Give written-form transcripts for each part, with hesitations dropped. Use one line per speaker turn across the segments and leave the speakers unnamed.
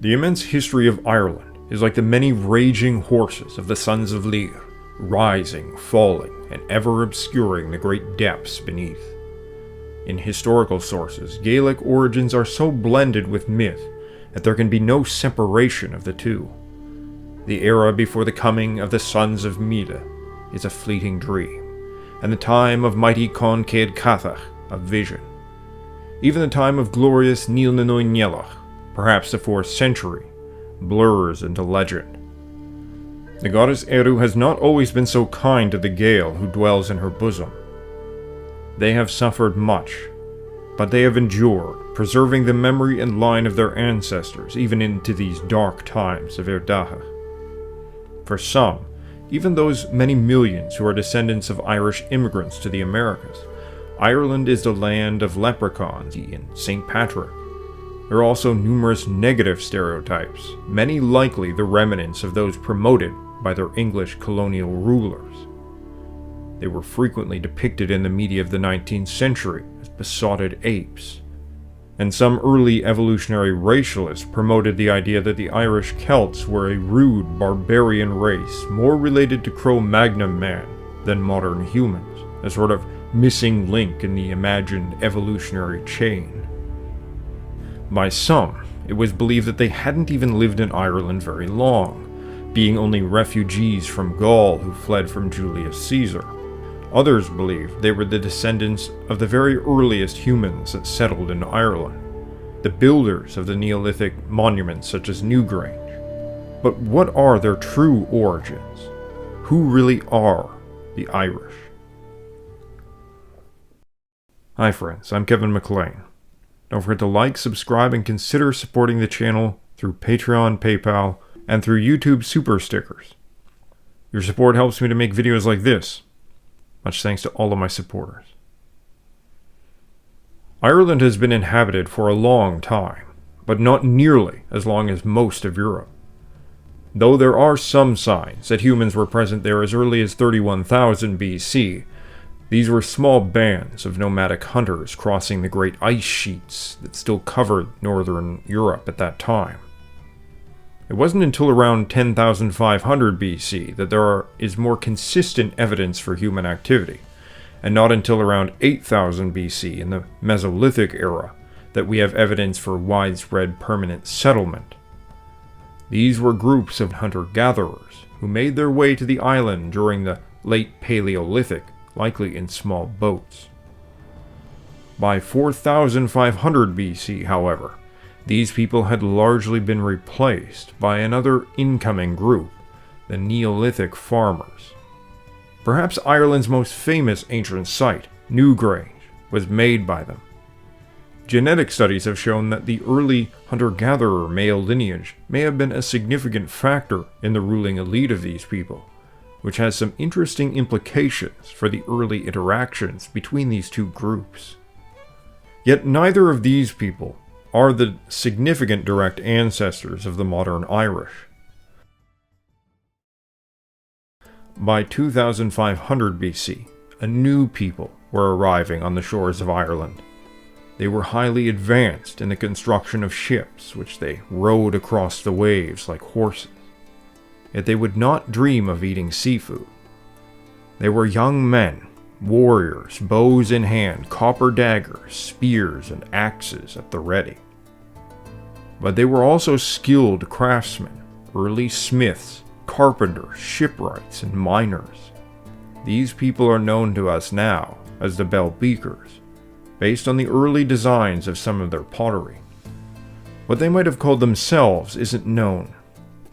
The immense history of Ireland is like the many raging horses of the sons of Lear, rising, falling, and ever obscuring the great depths beneath. In historical sources, Gaelic origins are so blended with myth that there can be no separation of the two. The era before the coming of the sons of Mida is a fleeting dream, and the time of mighty Con Céad Cathach a vision. Even the time of glorious Níl na Noinellach, perhaps the 4th century, blurs into legend. The goddess Eru has not always been so kind to the Gael who dwells in her bosom. They have suffered much, but they have endured, preserving the memory and line of their ancestors even into these dark times of Erdacha. For some, even those many millions who are descendants of Irish immigrants to the Americas, Ireland is the land of leprechauns and St. Patrick. There are also numerous negative stereotypes, many likely the remnants of those promoted by their English colonial rulers. They were frequently depicted in the media of the 19th century as besotted apes, and some early evolutionary racialists promoted the idea that the Irish Celts were a rude, barbarian race more related to Cro-Magnon man than modern humans, a sort of missing link in the imagined evolutionary chain. By some, it was believed that they hadn't even lived in Ireland very long, being only refugees from Gaul who fled from Julius Caesar. Others believed they were the descendants of the very earliest humans that settled in Ireland, the builders of the Neolithic monuments such as Newgrange. But what are their true origins? Who really are the Irish? Hi friends, I'm Kevin McLean. Don't forget to like, subscribe, and consider supporting the channel through Patreon, PayPal, and through YouTube Super Stickers. Your support helps me to make videos like this. Much thanks to all of my supporters. Ireland has been inhabited for a long time, but not nearly as long as most of Europe. Though there are some signs that humans were present there as early as 31,000 BC, these were small bands of nomadic hunters crossing the great ice sheets that still covered northern Europe at that time. It wasn't until around 10,500 BC that there is more consistent evidence for human activity, and not until around 8,000 BC in the Mesolithic era that we have evidence for widespread permanent settlement. These were groups of hunter-gatherers who made their way to the island during the late Paleolithic, likely in small boats. By 4,500 BC, however, these people had largely been replaced by another incoming group, the Neolithic farmers. Perhaps Ireland's most famous ancient site, Newgrange, was made by them. Genetic studies have shown that the early hunter-gatherer male lineage may have been a significant factor in the ruling elite of these people, which has some interesting implications for the early interactions between these two groups. Yet neither of these people are the significant direct ancestors of the modern Irish. By 2500 BC, a new people were arriving on the shores of Ireland. They were highly advanced in the construction of ships, which they rode across the waves like horses. Yet they would not dream of eating seafood. They were young men, warriors, bows in hand, copper daggers, spears, and axes at the ready. But they were also skilled craftsmen, early smiths, carpenters, shipwrights, and miners. These people are known to us now as the Beakers, based on the early designs of some of their pottery. What they might have called themselves isn't known,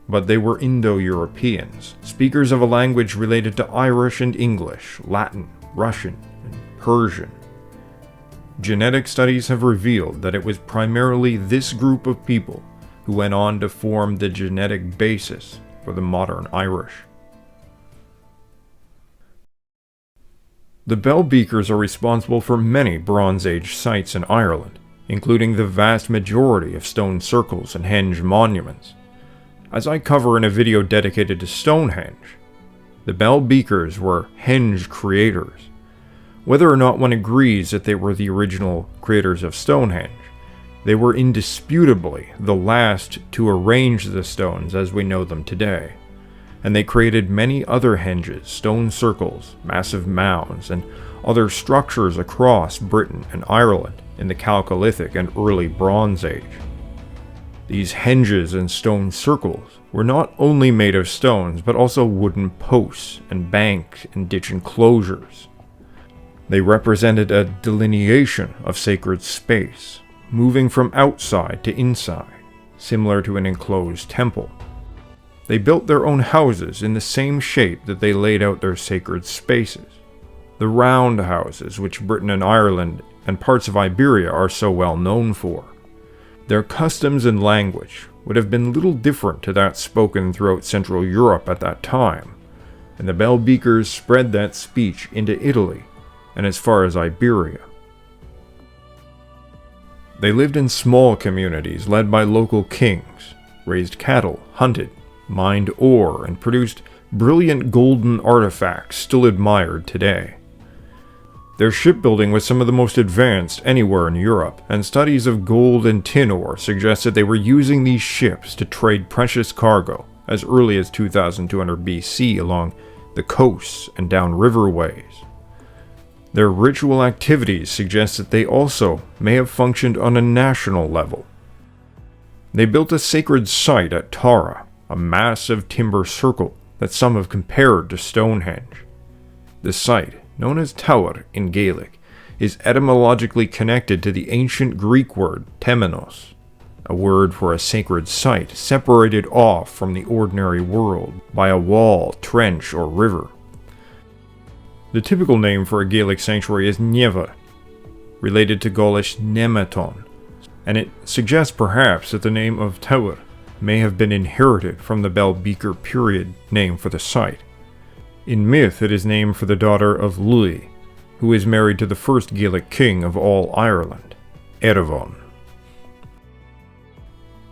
but they were Indo-Europeans, speakers of a language related to Irish and English, Latin, Russian, and Persian. Genetic studies have revealed that it was primarily this group of people who went on to form the genetic basis for the modern Irish. The Beakers are responsible for many Bronze Age sites in Ireland, including the vast majority of stone circles and henge monuments. As I cover in a video dedicated to Stonehenge, the Beakers were henge creators. Whether or not one agrees that they were the original creators of Stonehenge, They were indisputably the last to arrange the stones as we know them today, and they created many other henges, stone circles, massive mounds, and other structures across Britain and Ireland in the Chalcolithic and early Bronze Age. These henges and stone circles were not only made of stones, but also wooden posts and bank and ditch enclosures. They represented a delineation of sacred space, moving from outside to inside, similar to an enclosed temple. They built their own houses in the same shape that they laid out their sacred spaces, the round houses which Britain and Ireland and parts of Iberia are so well known for. Their customs and language would have been little different to that spoken throughout Central Europe at that time, and the Bell Beakers spread that speech into Italy and as far as Iberia. They lived in small communities led by local kings, raised cattle, hunted, mined ore, and produced brilliant golden artifacts still admired today. Their shipbuilding was some of the most advanced anywhere in Europe, and studies of gold and tin ore suggest that they were using these ships to trade precious cargo as early as 2200 BC along the coasts and down riverways. Their ritual activities suggest that they also may have functioned on a national level. They built a sacred site at Tara, a massive timber circle that some have compared to Stonehenge. The site, known as Tower in Gaelic, is etymologically connected to the ancient Greek word temenos, a word for a sacred site separated off from the ordinary world by a wall, trench, or river. The typical name for a Gaelic sanctuary is Neva, related to Gaulish nematon, and it suggests perhaps that the name of Tower may have been inherited from the Bell Beaker period name for the site. In myth, it is named for the daughter of Louis, who is married to the first Gaelic king of all Ireland, Erebon.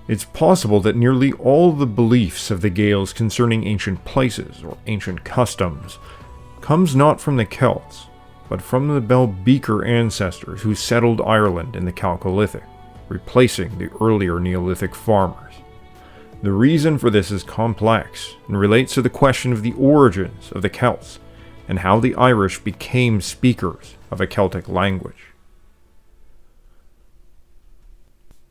It's possible that nearly all the beliefs of the Gaels concerning ancient places or ancient customs comes not from the Celts, but from the Bell Beaker ancestors who settled Ireland in the Chalcolithic, replacing the earlier Neolithic farmers. The reason for this is complex and relates to the question of the origins of the Celts and how the Irish became speakers of a Celtic language.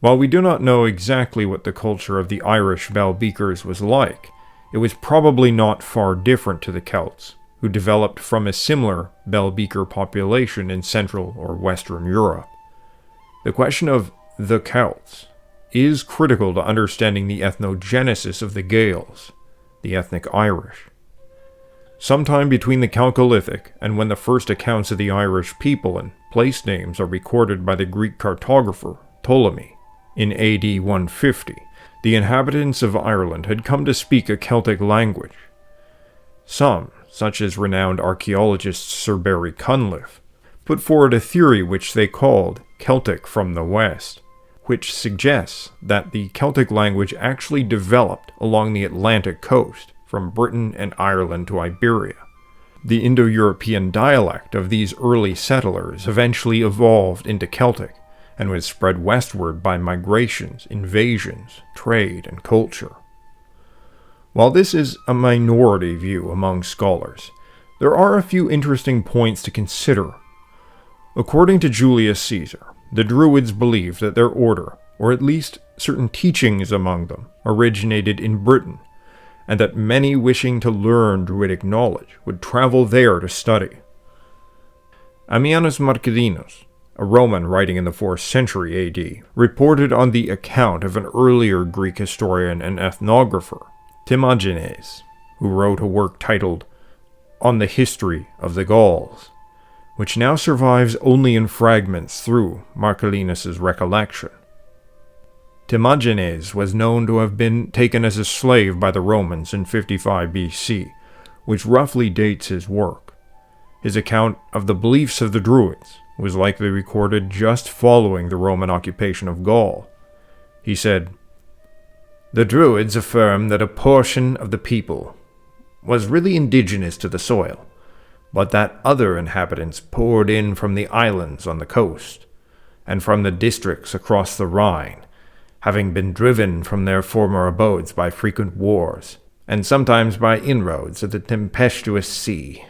While we do not know exactly what the culture of the Irish Bell Beakers was like, it was probably not far different to the Celts, who developed from a similar Bell Beaker population in Central or Western Europe. The question of the Celts is critical to understanding the ethnogenesis of the Gaels, the ethnic Irish. Sometime between the Chalcolithic and when the first accounts of the Irish people and place names are recorded by the Greek cartographer Ptolemy in AD 150, the inhabitants of Ireland had come to speak a Celtic language. Some, such as renowned archaeologist Sir Barry Cunliffe, put forward a theory which they called Celtic from the West, which suggests that the Celtic language actually developed along the Atlantic coast from Britain and Ireland to Iberia. The Indo-European dialect of these early settlers eventually evolved into Celtic and was spread westward by migrations, invasions, trade, and culture. While this is a minority view among scholars, there are a few interesting points to consider. According to Julius Caesar, the Druids believed that their order, or at least certain teachings among them, originated in Britain, and that many wishing to learn Druidic knowledge would travel there to study. Ammianus Marcellinus, a Roman writing in the 4th century AD, reported on the account of an earlier Greek historian and ethnographer, Timagenes, who wrote a work titled On the History of the Gauls, which now survives only in fragments through Marcellinus's recollection. Timagenes was known to have been taken as a slave by the Romans in 55 BC, which roughly dates his work. His account of the beliefs of the Druids was likely recorded just following the Roman occupation of Gaul. He said, "The Druids affirm that a portion of the people was really indigenous to the soil, but that other inhabitants poured in from the islands on the coast, and from the districts across the Rhine, having been driven from their former abodes by frequent wars, and sometimes by inroads of the tempestuous sea.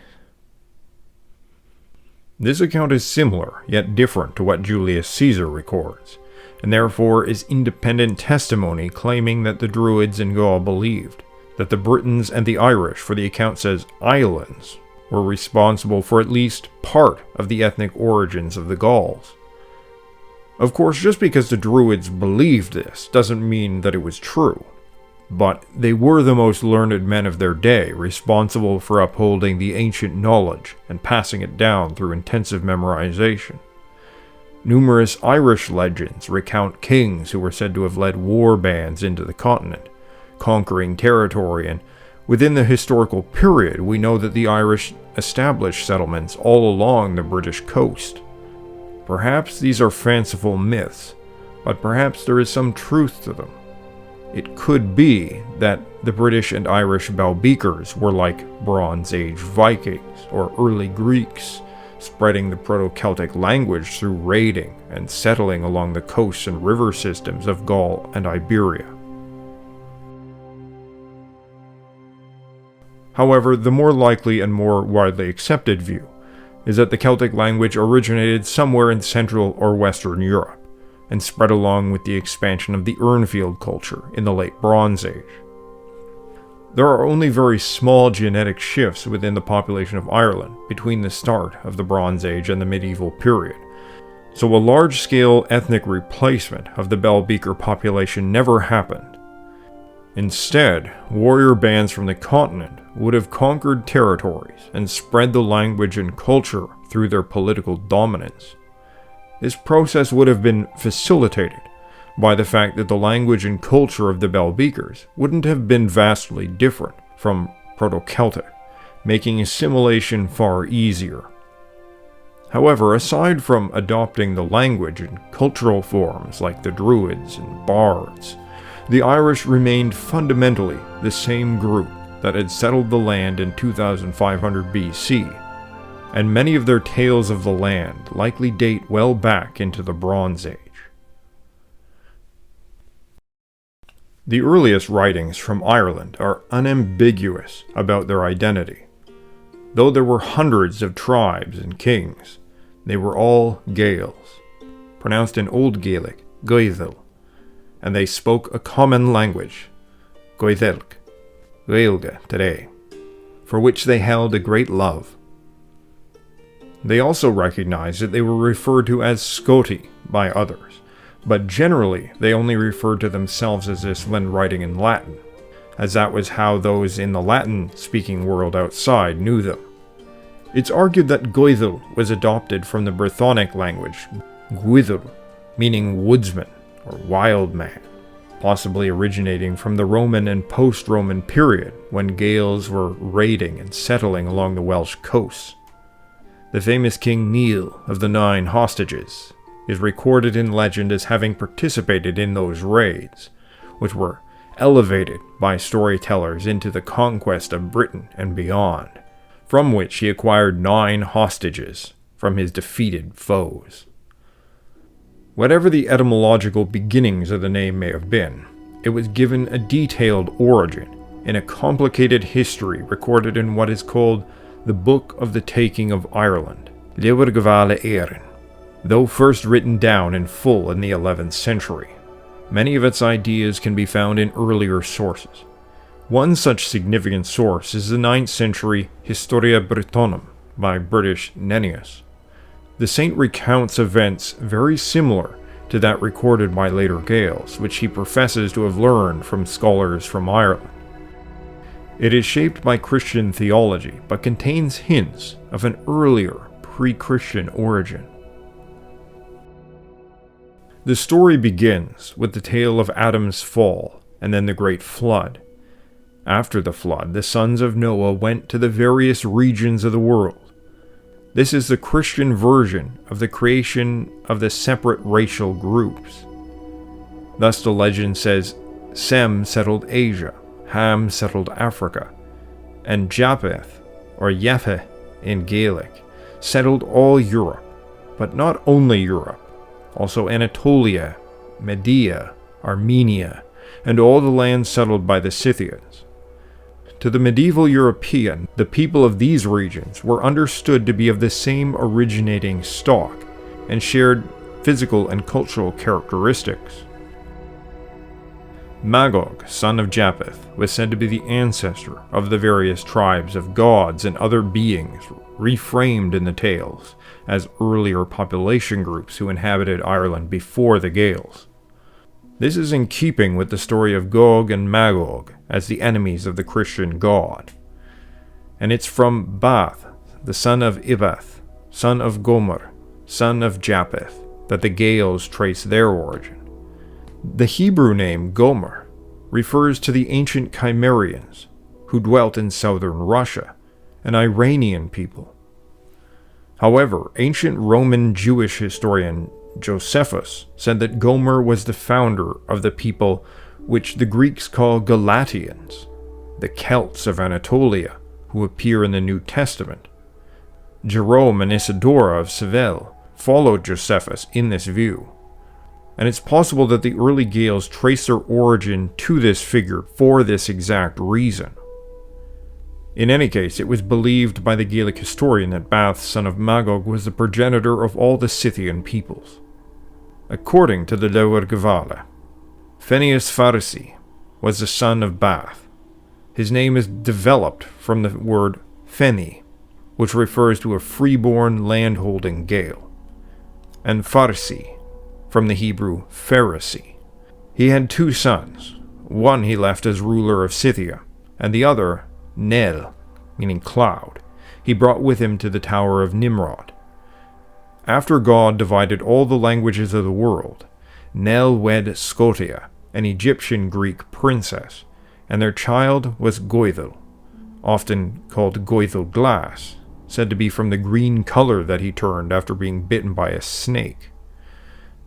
This account is similar, yet different to what Julius Caesar records, and therefore is independent testimony claiming that the Druids in Gaul believed that the Britons and the Irish, for the account says islands, were responsible for at least part of the ethnic origins of the Gauls. Of course, just because the Druids believed this doesn't mean that it was true, but they were the most learned men of their day, responsible for upholding the ancient knowledge and passing it down through intensive memorization. Numerous Irish legends recount kings who were said to have led war bands into the continent, conquering territory, and within the historical period we know that the Irish established settlements all along the British coast. Perhaps these are fanciful myths, but perhaps there is some truth to them. It could be that the British and Irish Beakers were like Bronze Age Vikings or early Greeks, spreading the Proto-Celtic language through raiding and settling along the coasts and river systems of Gaul and Iberia. However, the more likely and more widely accepted view is that the Celtic language originated somewhere in Central or Western Europe, and spread along with the expansion of the Urnfield culture in the late Bronze Age. There are only very small genetic shifts within the population of Ireland between the start of the Bronze Age and the medieval period, so a large-scale ethnic replacement of the Beaker population never happened. Instead, warrior bands from the continent would have conquered territories and spread the language and culture through their political dominance. This process would have been facilitated by the fact that the language and culture of the Beakers wouldn't have been vastly different from Proto-Celtic, making assimilation far easier. However, aside from adopting the language and cultural forms like the Druids and Bards, the Irish remained fundamentally the same group that had settled the land in 2500 BC, and many of their tales of the land likely date well back into the Bronze Age. The earliest writings from Ireland are unambiguous about their identity. Though there were hundreds of tribes and kings, they were all Gaels, pronounced in Old Gaelic, Gaedhil, and they spoke a common language, Gaelic, Gaelga today, for which they held a great love. They also recognized that they were referred to as Scoti by others, but generally they only referred to themselves as this when writing in Latin, as that was how those in the Latin-speaking world outside knew them. It's argued that Gaedhil was adopted from the Brythonic language, Gwyddl, meaning woodsman or wild man, possibly originating from the Roman and post-Roman period when Gaels were raiding and settling along the Welsh coasts. The famous King Neil of the Nine Hostages is recorded in legend as having participated in those raids, which were elevated by storytellers into the conquest of Britain and beyond, from which he acquired 9 hostages from his defeated foes. Whatever the etymological beginnings of the name may have been, it was given a detailed origin in a complicated history recorded in what is called the Book of the Taking of Ireland, Leabhar Gabhála Éireann. Though first written down in full in the 11th century, many of its ideas can be found in earlier sources. One such significant source is the 9th century Historia Brittonum by British Nennius. The saint recounts events very similar to that recorded by later Gaels, which he professes to have learned from scholars from Ireland. It is shaped by Christian theology, but contains hints of an earlier pre-Christian origin. The story begins with the tale of Adam's fall and then the great flood. After the flood, the sons of Noah went to the various regions of the world. This is the Christian version of the creation of the separate racial groups. Thus the legend says, Sem settled Asia, Ham settled Africa, and Japheth, or Japheth in Gaelic, settled all Europe, but not only Europe, also Anatolia, Media, Armenia, and all the lands settled by the Scythians. To the medieval European, the people of these regions were understood to be of the same originating stock and shared physical and cultural characteristics. Magog, son of Japheth, was said to be the ancestor of the various tribes of gods and other beings reframed in the tales as earlier population groups who inhabited Ireland before the Gaels. This is in keeping with the story of Gog and Magog as the enemies of the Christian God. And it's from Bath, the son of Ibath, son of Gomer, son of Japheth, that the Gaels trace their origin. The Hebrew name Gomer refers to the ancient Cimmerians who dwelt in southern Russia, an Iranian people. However, ancient Roman Jewish historian Josephus said that Gomer was the founder of the people which the Greeks call Galatians, the Celts of Anatolia, who appear in the New Testament. Jerome and Isidora of Seville followed Josephus in this view, and it's possible that the early Gaels trace their origin to this figure for this exact reason. In any case, it was believed by the Gaelic historian that Bath, son of Magog, was the progenitor of all the Scythian peoples. According to the Lower Gavala, Phineas Pharisee was the son of Bath. His name is developed from the word Feni, which refers to a freeborn landholding Gael, and Pharisee from the Hebrew Pharisee. He had two sons. One he left as ruler of Scythia, and the other, Nel, meaning cloud, he brought with him to the Tower of Nimrod. After God divided all the languages of the world, Nel wed Scotia, an Egyptian Greek princess, and their child was Goethel, often called Goethel Glass, said to be from the green color that he turned after being bitten by a snake.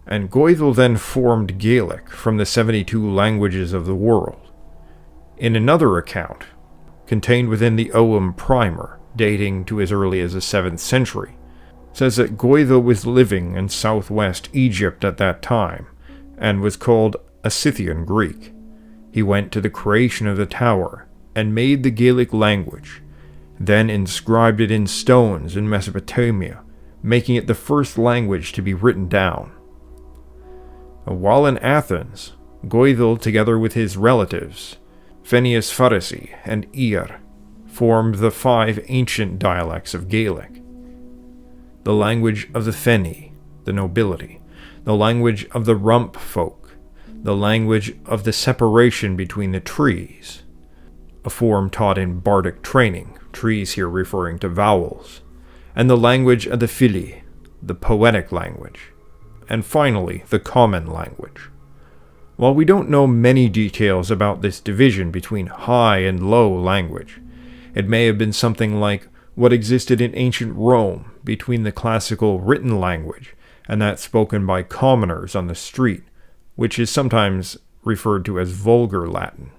And Goethel then formed Gaelic from the 72 languages of the world. In another account, contained within the Ogham Primer, dating to as early as the 7th century, says that Goethel was living in southwest Egypt at that time, and was called a Scythian Greek. He went to the creation of the tower, and made the Gaelic language, then inscribed it in stones in Mesopotamia, making it the first language to be written down. While in Athens, Goethel, together with his relatives, Phineas Pharisee and Ir, formed the 5 ancient dialects of Gaelic. The language of the Feni, the nobility, the language of the rump folk, the language of the separation between the trees, a form taught in bardic training, trees here referring to vowels, and the language of the Fili, the poetic language, and finally the common language. While we don't know many details about this division between high and low language, it may have been something like what existed in ancient Rome between the classical written language and that spoken by commoners on the street, which is sometimes referred to as vulgar Latin.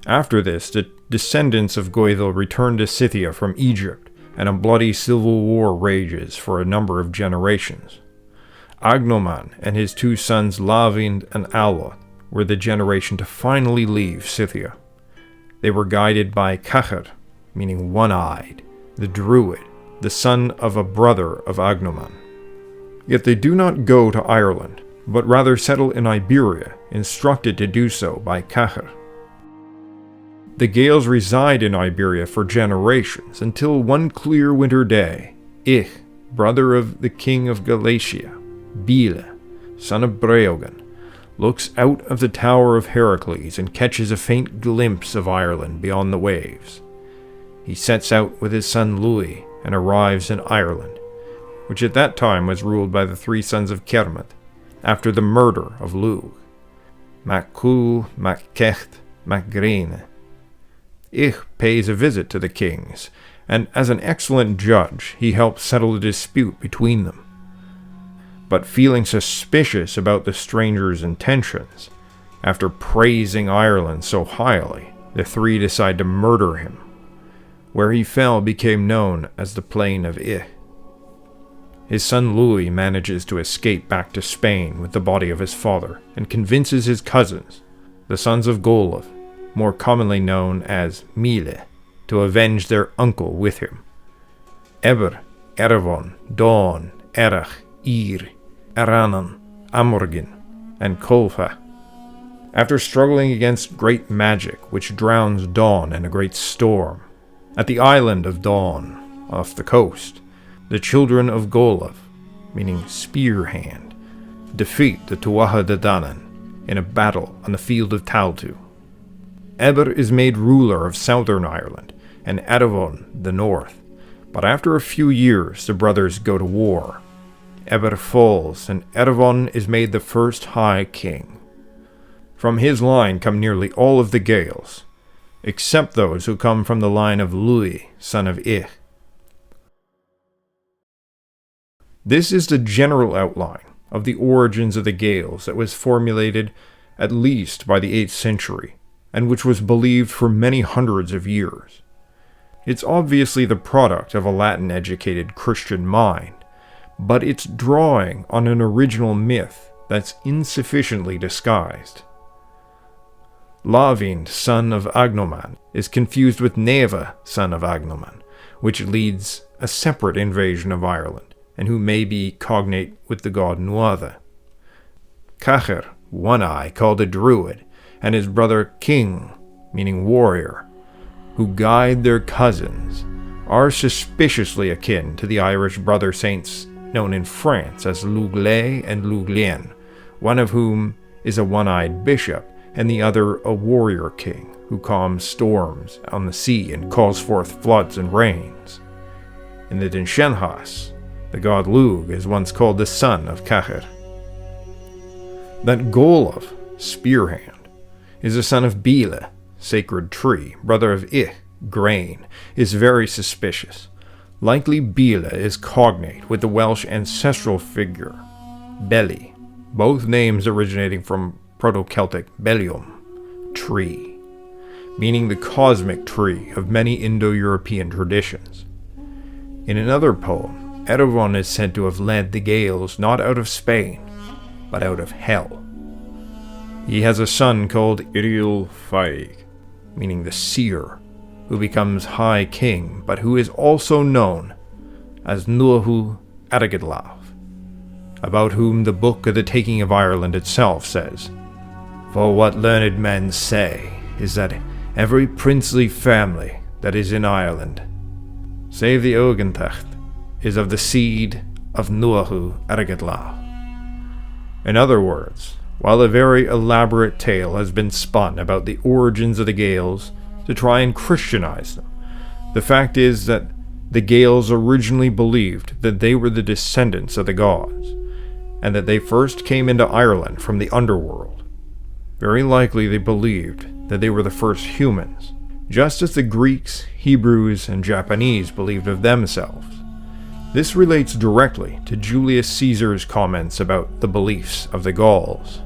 After this, the descendants of Goethel returned to Scythia from Egypt, and a bloody civil war rages for a number of generations. Agnoman and his 2 sons Lavind and Alwa were the generation to finally leave Scythia. They were guided by Cachar, meaning one-eyed, the Druid, the son of a brother of Agnoman. Yet they do not go to Ireland, but rather settle in Iberia, instructed to do so by Cachar. The Gaels reside in Iberia for generations until one clear winter day, Ich, brother of the king of Galatia, Bile, son of Breogan, looks out of the tower of Heracles and catches a faint glimpse of Ireland beyond the waves. He sets out with his son Louis and arrives in Ireland, which at that time was ruled by the 3 sons of Kermit, after the murder of Lugh, Maccool, Maccecht, Macgrane. Ich pays a visit to the kings, and as an excellent judge, he helps settle the dispute between them. But feeling suspicious about the stranger's intentions, after praising Ireland so highly, the 3 decide to murder him. Where he fell became known as the Plain of Ich. his son Louis manages to escape back to Spain with the body of his father and convinces his cousins, the sons of Gaelic, more commonly known as Mile, to avenge their uncle with him. Eber, Ervon, Dawn, Erach, Ir, Aranan, Amorgin, and Colfa. After struggling against great magic which drowns Dawn in a great storm, at the island of Dawn, off the coast, the children of Gaelic, meaning spear hand, defeat the Tuatha De Danann in a battle on the field of Taltu. Eber is made ruler of southern Ireland and Ervon the north, but after a few years the brothers go to war. Eber falls and Ervon is made the first High King. From his line come nearly all of the Gaels, except those who come from the line of Louis, son of Ich. This is the general outline of the origins of the Gaels that was formulated at least by the 8th century, and which was believed for many hundreds of years. It's obviously the product of a Latin-educated Christian mind, but it's drawing on an original myth that's insufficiently disguised. Lavind, son of Agnoman, is confused with Neva, son of Agnoman, which leads a separate invasion of Ireland, and who may be cognate with the god Nuada. Cacher, One Eye, called a druid, and his brother King, meaning warrior, who guide their cousins, are suspiciously akin to the Irish brother saints known in France as Louglé and Louglien, one of whom is a one-eyed bishop and the other a warrior king who calms storms on the sea and calls forth floods and rains. In the Dinshenhas, the god Lugh is once called the son of Cacher. That Golov, spearhand, is a son of Bile, sacred tree, brother of Ich, grain, is very suspicious. Likely Bile is cognate with the Welsh ancestral figure, Beli, both names originating from Proto-Celtic Belium, tree, meaning the cosmic tree of many Indo-European traditions. In another poem, Ervon is said to have led the Gaels not out of Spain, but out of hell. He has a son called Iriel Faig, meaning the seer, who becomes High King, but who is also known as Nuahu Aragidlav, about whom the Book of the Taking of Ireland itself says, "For what learned men say is that every princely family that is in Ireland, save the Ogantacht, is of the seed of Nuahu Aragidlav." In other words, while a very elaborate tale has been spun about the origins of the Gaels to try and Christianize them, the fact is that the Gaels originally believed that they were the descendants of the gods, and that they first came into Ireland from the underworld. Very likely they believed that they were the first humans, just as the Greeks, Hebrews, and Japanese believed of themselves. This relates directly to Julius Caesar's comments about the beliefs of the Gauls.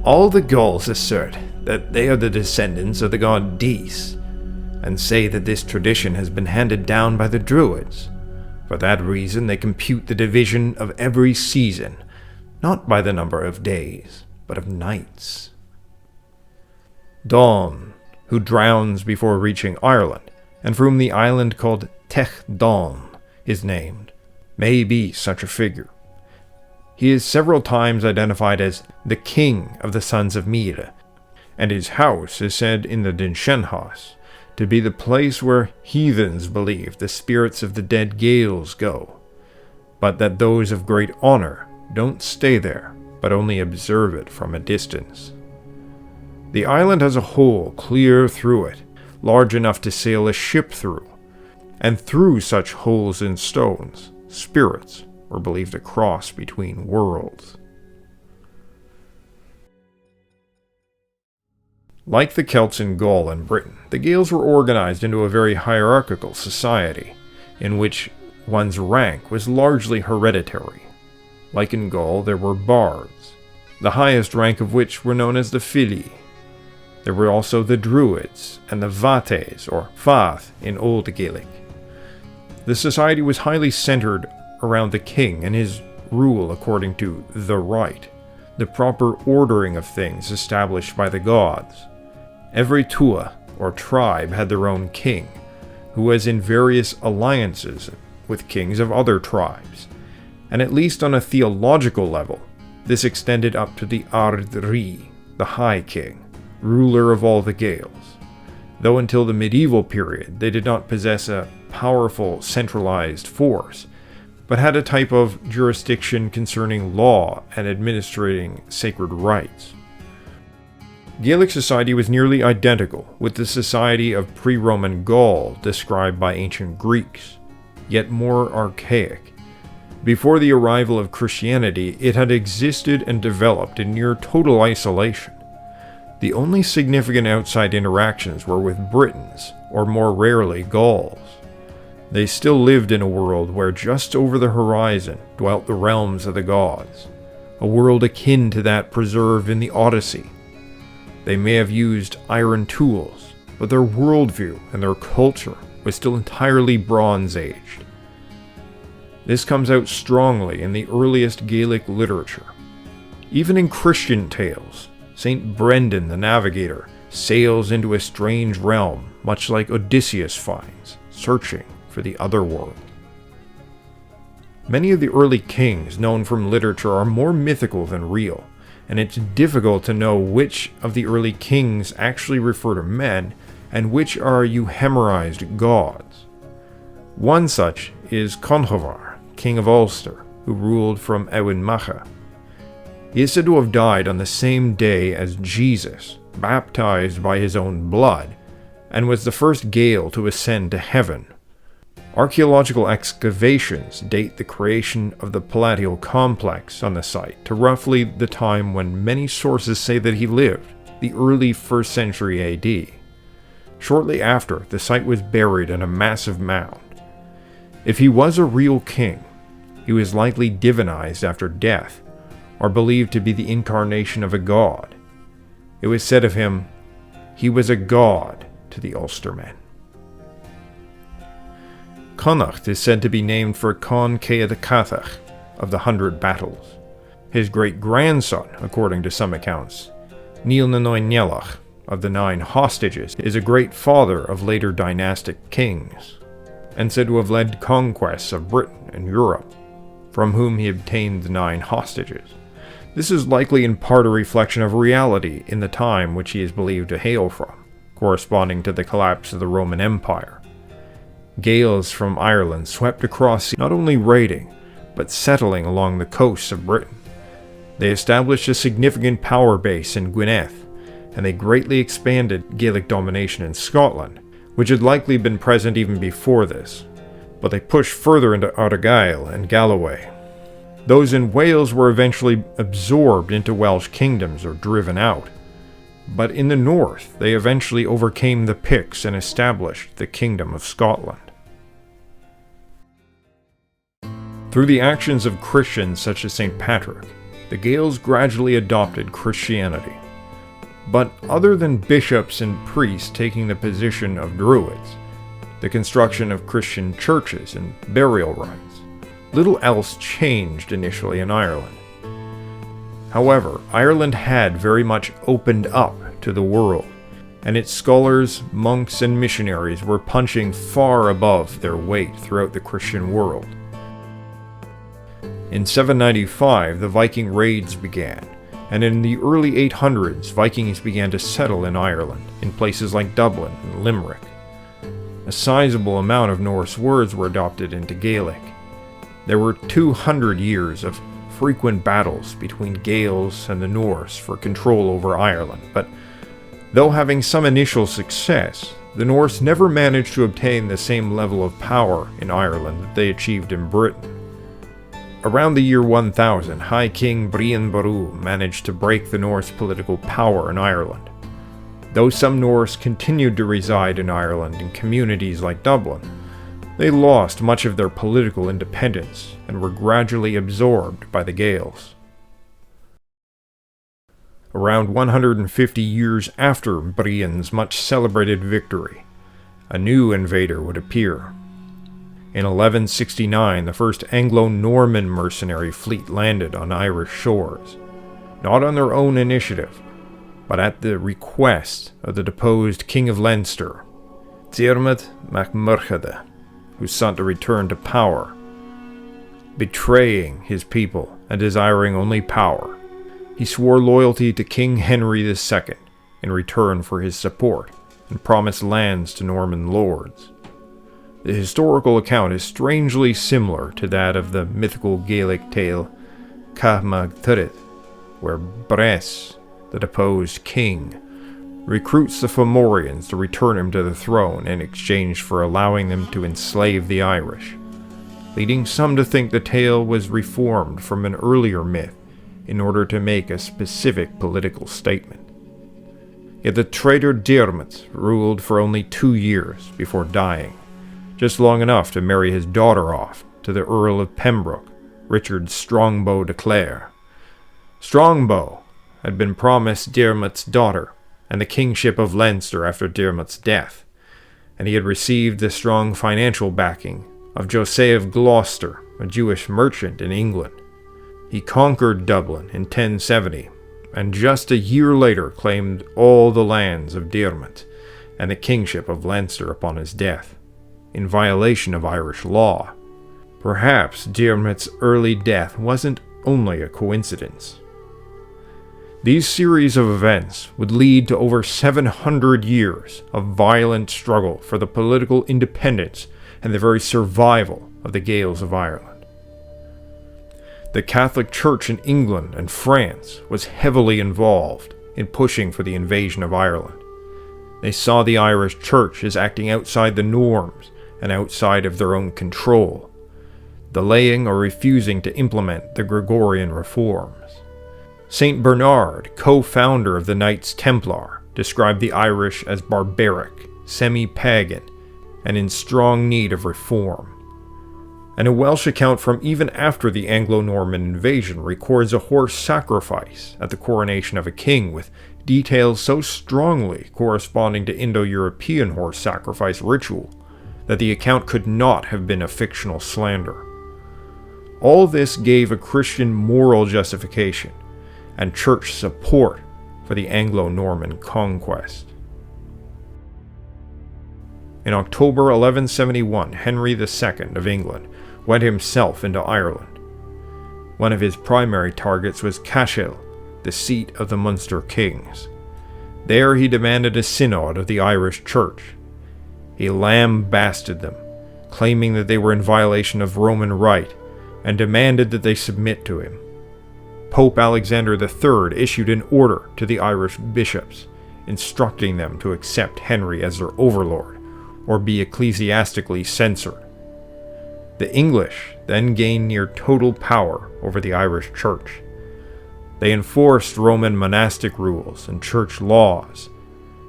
All the Gauls assert that they are the descendants of the god Dis, and say that this tradition has been handed down by the Druids. For that reason they compute the division of every season, not by the number of days, but of nights. Dawn, who drowns before reaching Ireland, and from whom the island called Tech Dawn is named, may be such a figure. He is several times identified as the king of the sons of Mire, and his house is said in the Dinshenhas to be the place where heathens believe the spirits of the dead Gaels go, but that those of great honor don't stay there, but only observe it from a distance. The island has a hole clear through it, large enough to sail a ship through, and through such holes in stones, spirits were believed to cross between worlds. Like the Celts in Gaul and Britain, the Gaels were organized into a very hierarchical society, in which one's rank was largely hereditary. Like in Gaul, there were bards, the highest rank of which were known as the Fili. There were also the Druids and the Vates, or Fath, in Old Gaelic. The society was highly centered around the king and his rule according to the right, the proper ordering of things established by the gods. Every tua, or tribe, had their own king, who was in various alliances with kings of other tribes, and at least on a theological level, this extended up to the Ard Rí, the High King, ruler of all the Gaels, though until the medieval period they did not possess a powerful centralized force, but had a type of jurisdiction concerning law and administering sacred rites. Gaelic society was nearly identical with the society of pre-Roman Gaul described by ancient Greeks, yet more archaic. Before the arrival of Christianity, it had existed and developed in near total isolation. The only significant outside interactions were with Britons, or more rarely Gauls. They still lived in a world where just over the horizon dwelt the realms of the gods, a world akin to that preserved in the Odyssey. They may have used iron tools, but their worldview and their culture was still entirely Bronze-aged. This comes out strongly in the earliest Gaelic literature. Even in Christian tales, Saint Brendan the Navigator sails into a strange realm, much like Odysseus finds, searching for the other world. Many of the early kings known from literature are more mythical than real, and it's difficult to know which of the early kings actually refer to men and which are euhemerized gods. One such is Conchobar, king of Ulster, who ruled from Ewen Macha. He is said to have died on the same day as Jesus, baptized by his own blood, and was the first Gael to ascend to heaven. Archaeological excavations date the creation of the palatial complex on the site to roughly the time when many sources say that he lived, the early 1st century AD. Shortly after, the site was buried in a massive mound. If he was a real king, he was likely divinized after death, or believed to be the incarnation of a god. It was said of him, he was a god to the Ulstermen. Connacht is said to be named for Con Céad Catach of the 100 Battles. His great-grandson, according to some accounts, Níl na Noinnealach of the 9 Hostages, is a great father of later dynastic kings, and said to have led conquests of Britain and Europe, from whom he obtained the 9 hostages. This is likely in part a reflection of reality in the time which he is believed to hail from, corresponding to the collapse of the Roman Empire. Gaels from Ireland swept across, not only raiding, but settling along the coasts of Britain. They established a significant power base in Gwynedd, and they greatly expanded Gaelic domination in Scotland, which had likely been present even before this, but they pushed further into Argyll and Galloway. Those in Wales were eventually absorbed into Welsh kingdoms or driven out, but in the north they eventually overcame the Picts and established the Kingdom of Scotland. Through the actions of Christians such as St. Patrick, the Gaels gradually adopted Christianity. But other than bishops and priests taking the position of druids, the construction of Christian churches and burial rites, little else changed initially in Ireland. However, Ireland had very much opened up to the world, and its scholars, monks, and missionaries were punching far above their weight throughout the Christian world. In 795, the Viking raids began, and in the early 800s, Vikings began to settle in Ireland, in places like Dublin and Limerick. A sizable amount of Norse words were adopted into Gaelic. There were 200 years of frequent battles between Gaels and the Norse for control over Ireland, but though having some initial success, the Norse never managed to obtain the same level of power in Ireland that they achieved in Britain. Around the year 1000, High King Brian Boru managed to break the Norse political power in Ireland. Though some Norse continued to reside in Ireland in communities like Dublin, they lost much of their political independence and were gradually absorbed by the Gaels. Around 150 years after Brian's much celebrated victory, a new invader would appear. In 1169, the first Anglo-Norman mercenary fleet landed on Irish shores, not on their own initiative, but at the request of the deposed King of Leinster, Diarmid mac Murchada, who sought to return to power. Betraying his people and desiring only power, he swore loyalty to King Henry II in return for his support and promised lands to Norman lords. The historical account is strangely similar to that of the mythical Gaelic tale Cathmag Tuirid, where Bres, the deposed king, recruits the Fomorians to return him to the throne in exchange for allowing them to enslave the Irish, leading some to think the tale was reformed from an earlier myth in order to make a specific political statement. Yet the traitor Diarmid ruled for only 2 years before dying, just long enough to marry his daughter off to the Earl of Pembroke, Richard Strongbow de Clare. Strongbow had been promised Diarmid's daughter and the kingship of Leinster after Diarmid's death, and he had received the strong financial backing of José of Gloucester, a Jewish merchant in England. He conquered Dublin in 1070, and just a year later claimed all the lands of Diarmid and the kingship of Leinster upon his death, in violation of Irish law. Perhaps Diarmid's early death wasn't only a coincidence. These series of events would lead to over 700 years of violent struggle for the political independence and the very survival of the Gaels of Ireland. The Catholic Church in England and France was heavily involved in pushing for the invasion of Ireland. They saw the Irish Church as acting outside the norms and outside of their own control, delaying or refusing to implement the Gregorian reforms. Saint Bernard, co-founder of the Knights Templar, described the Irish as barbaric, semi-pagan, and in strong need of reform. And a Welsh account from even after the Anglo-Norman invasion records a horse sacrifice at the coronation of a king, with details so strongly corresponding to Indo-European horse sacrifice ritual that the account could not have been a fictional slander. All this gave a Christian moral justification and church support for the Anglo-Norman conquest. In October 1171, Henry II of England went himself into Ireland. One of his primary targets was Cashel, the seat of the Munster kings. There he demanded a synod of the Irish Church. He lambasted them, claiming that they were in violation of Roman rite, and demanded that they submit to him. Pope Alexander III issued an order to the Irish bishops, instructing them to accept Henry as their overlord, or be ecclesiastically censored. The English then gained near total power over the Irish Church. They enforced Roman monastic rules and church laws,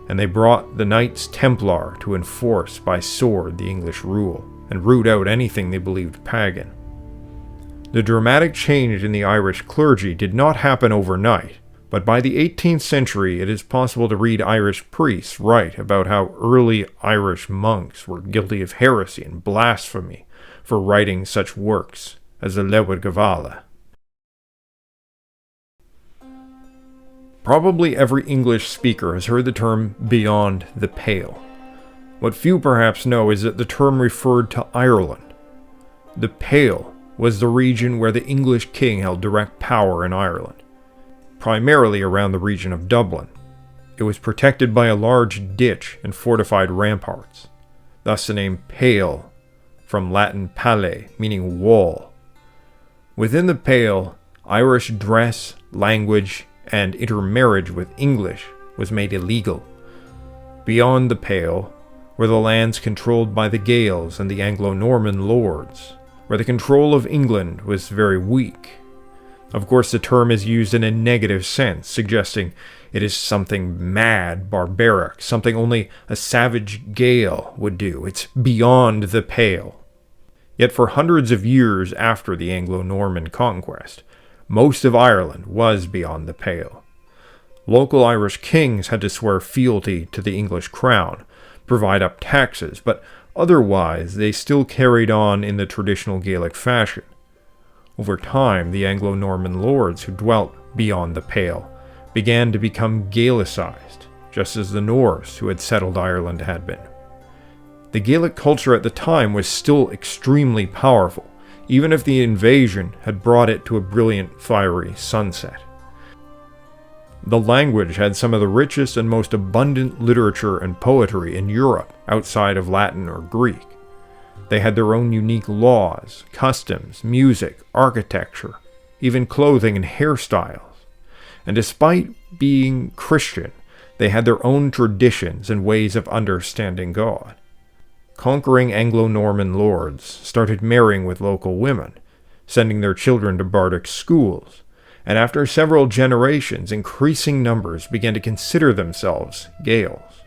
and they brought the Knights Templar to enforce by sword the English rule, and root out anything they believed pagan. The dramatic change in the Irish clergy did not happen overnight, but by the 18th century it is possible to read Irish priests write about how early Irish monks were guilty of heresy and blasphemy for writing such works as the Leabhar Gavala. Probably every English speaker has heard the term beyond the pale. What few perhaps know is that the term referred to Ireland. The Pale was the region where the English king held direct power in Ireland, primarily around the region of Dublin. It was protected by a large ditch and fortified ramparts, thus the name Pale, from Latin pale, meaning wall. Within the Pale, Irish dress, language, and intermarriage with English was made illegal. Beyond the Pale were the lands controlled by the Gaels and the Anglo-Norman lords, where the control of England was very weak. Of course, the term is used in a negative sense, suggesting it is something mad, barbaric, something only a savage Gael would do. It's beyond the pale. Yet for hundreds of years after the Anglo-Norman conquest, most of Ireland was beyond the pale. Local Irish kings had to swear fealty to the English crown, provide up taxes, but otherwise they still carried on in the traditional Gaelic fashion. Over time, the Anglo-Norman lords who dwelt beyond the Pale began to become Gaelicized, just as the Norse who had settled Ireland had been. The Gaelic culture at the time was still extremely powerful, even if the invasion had brought it to a brilliant, fiery sunset. The language had some of the richest and most abundant literature and poetry in Europe outside of Latin or Greek. They had their own unique laws, customs, music, architecture, even clothing and hairstyles. And despite being Christian, they had their own traditions and ways of understanding God. Conquering Anglo-Norman lords started marrying with local women, sending their children to bardic schools, and after several generations, increasing numbers began to consider themselves Gaels.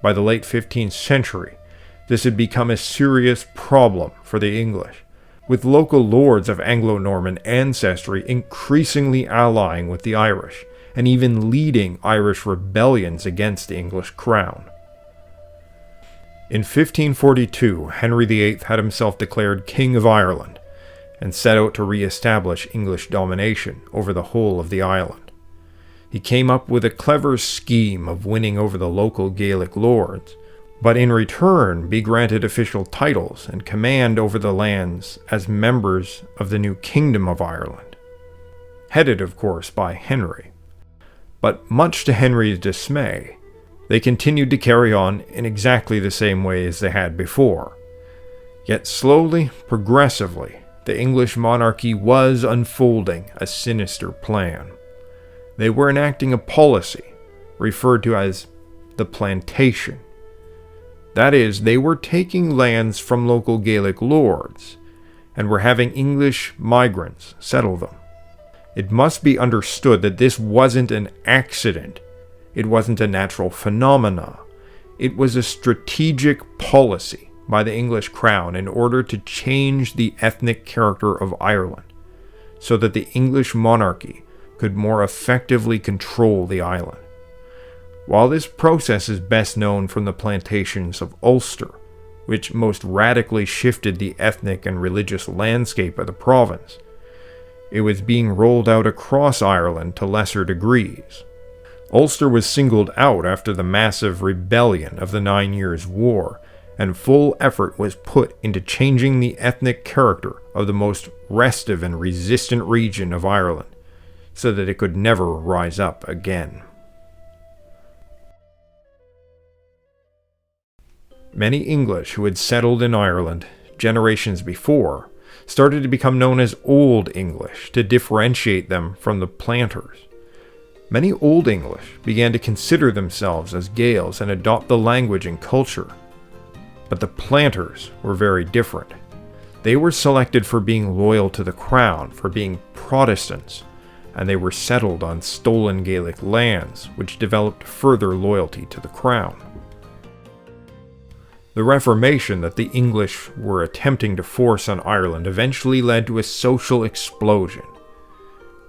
By the late 15th century, this had become a serious problem for the English, with local lords of Anglo-Norman ancestry increasingly allying with the Irish, and even leading Irish rebellions against the English crown. In 1542, Henry VIII had himself declared King of Ireland, and set out to re-establish English domination over the whole of the island. He came up with a clever scheme of winning over the local Gaelic lords, but in return be granted official titles and command over the lands as members of the new Kingdom of Ireland, headed of course by Henry. But much to Henry's dismay, they continued to carry on in exactly the same way as they had before. Yet slowly, progressively, the English monarchy was unfolding a sinister plan. They were enacting a policy referred to as the Plantation. That is, they were taking lands from local Gaelic lords and were having English migrants settle them. It must be understood that this wasn't an accident. It wasn't a natural phenomena. It was a strategic policy by the English crown in order to change the ethnic character of Ireland, so that the English monarchy could more effectively control the island. While this process is best known from the Plantations of Ulster, which most radically shifted the ethnic and religious landscape of the province, it was being rolled out across Ireland to lesser degrees. Ulster was singled out after the massive rebellion of the 9 Years' War, and full effort was put into changing the ethnic character of the most restive and resistant region of Ireland, so that it could never rise up again. Many English who had settled in Ireland generations before started to become known as Old English to differentiate them from the planters. Many Old English began to consider themselves as Gaels and adopt the language and culture. But the planters were very different. They were selected for being loyal to the crown, for being Protestants, and they were settled on stolen Gaelic lands, which developed further loyalty to the crown. The Reformation that the English were attempting to force on Ireland eventually led to a social explosion.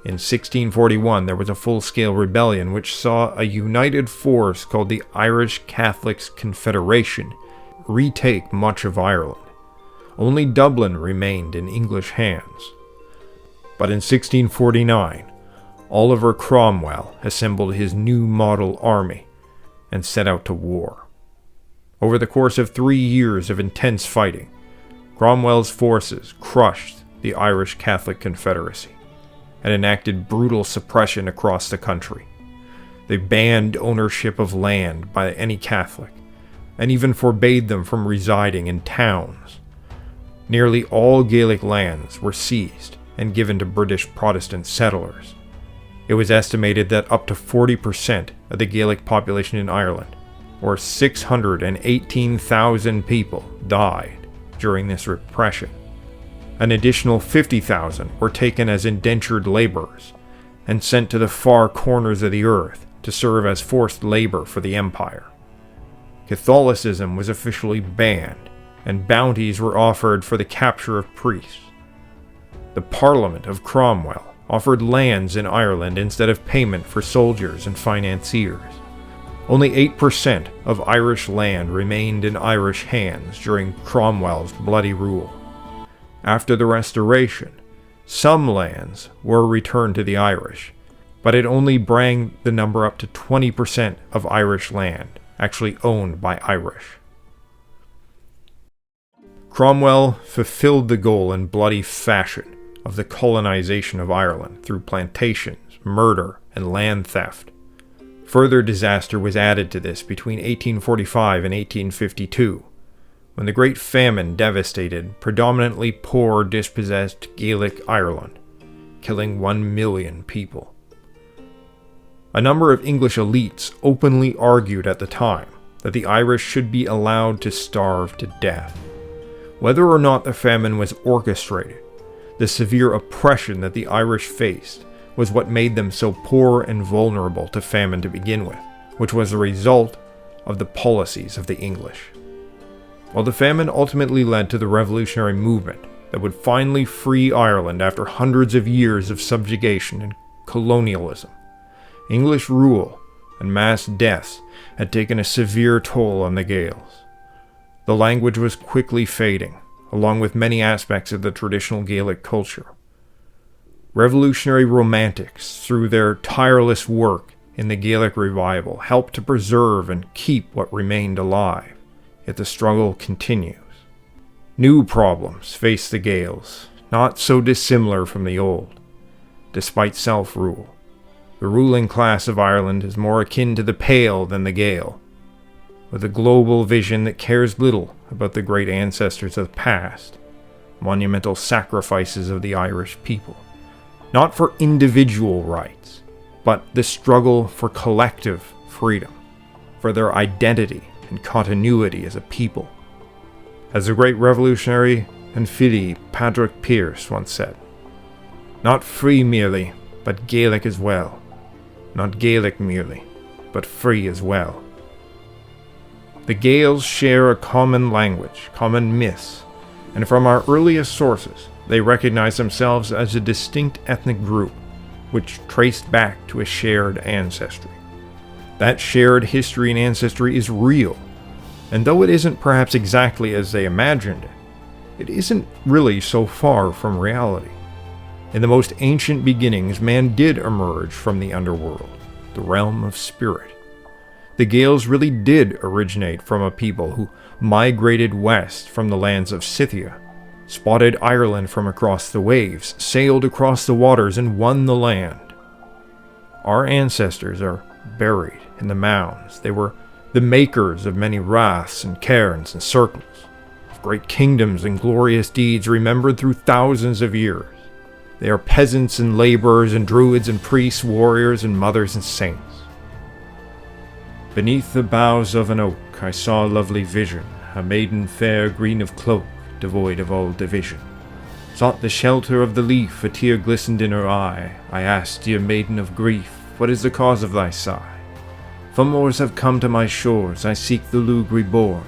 In 1641, there was a full-scale rebellion which saw a united force called the Irish Catholics' Confederation retake much of Ireland. Only Dublin remained in English hands. But in 1649, Oliver Cromwell assembled his new model army and set out to war. Over the course of 3 years of intense fighting, Cromwell's forces crushed the Irish Catholic Confederacy and enacted brutal suppression across the country. They banned ownership of land by any Catholic, and even forbade them from residing in towns. Nearly all Gaelic lands were seized and given to British Protestant settlers. It was estimated that up to 40% of the Gaelic population in Ireland, or 618,000 people, died during this repression. An additional 50,000 were taken as indentured laborers and sent to the far corners of the earth to serve as forced labor for the empire. Catholicism was officially banned, and bounties were offered for the capture of priests. The Parliament of Cromwell offered lands in Ireland instead of payment for soldiers and financiers. Only 8% of Irish land remained in Irish hands during Cromwell's bloody rule. After the Restoration, some lands were returned to the Irish, but it only brought the number up to 20% of Irish land actually owned by Irish. Cromwell fulfilled the goal in bloody fashion of the colonization of Ireland through plantations, murder, and land theft. Further disaster was added to this between 1845 and 1852, when the Great Famine devastated predominantly poor, dispossessed Gaelic Ireland, killing 1 million people. A number of English elites openly argued at the time that the Irish should be allowed to starve to death. Whether or not the famine was orchestrated, the severe oppression that the Irish faced was what made them so poor and vulnerable to famine to begin with, which was the result of the policies of the English. While the famine ultimately led to the revolutionary movement that would finally free Ireland after hundreds of years of subjugation and colonialism, English rule and mass deaths had taken a severe toll on the Gaels. The language was quickly fading, along with many aspects of the traditional Gaelic culture. Revolutionary romantics, through their tireless work in the Gaelic revival, helped to preserve and keep what remained alive, yet the struggle continues. New problems face the Gaels, not so dissimilar from the old. Despite self-rule, the ruling class of Ireland is more akin to the Pale than the Gael, with a global vision that cares little about the great ancestors of the past, monumental sacrifices of the Irish people, not for individual rights, but the struggle for collective freedom, for their identity and continuity as a people. As the great revolutionary and fiddy Patrick Pearse once said, "Not free merely, but Gaelic as well. Not Gaelic merely, but free as well." The Gaels share a common language, common myths, and from our earliest sources, they recognize themselves as a distinct ethnic group, which traced back to a shared ancestry. That shared history and ancestry is real, and though it isn't perhaps exactly as they imagined it, it isn't really so far from reality. In the most ancient beginnings, man did emerge from the underworld, the realm of spirit. The Gaels really did originate from a people who migrated west from the lands of Scythia, spotted Ireland from across the waves, sailed across the waters, and won the land. Our ancestors are buried in the mounds. They were the makers of many raths and cairns and circles, of great kingdoms and glorious deeds remembered through thousands of years. They are peasants and laborers and druids and priests, warriors and mothers and saints. Beneath the boughs of an oak I saw a lovely vision, a maiden fair, green of cloak, devoid of all division. Sought the shelter of the leaf, a tear glistened in her eye. I asked, dear maiden of grief, what is the cause of thy sigh? Fomors have come to my shores, I seek the Lug reborn.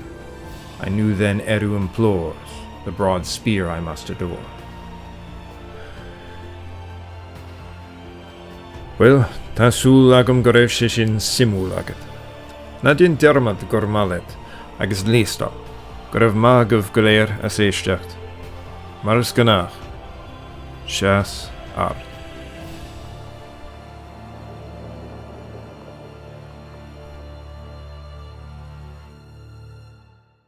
I knew then Eru implores, the broad spear I must adore. Well, ta súl agam go raibh sé sin simú agat. Na din dermad gur mallet, agus lésta, go raibh mágah go léir as éisteacht. Mar is gannach, seas ard.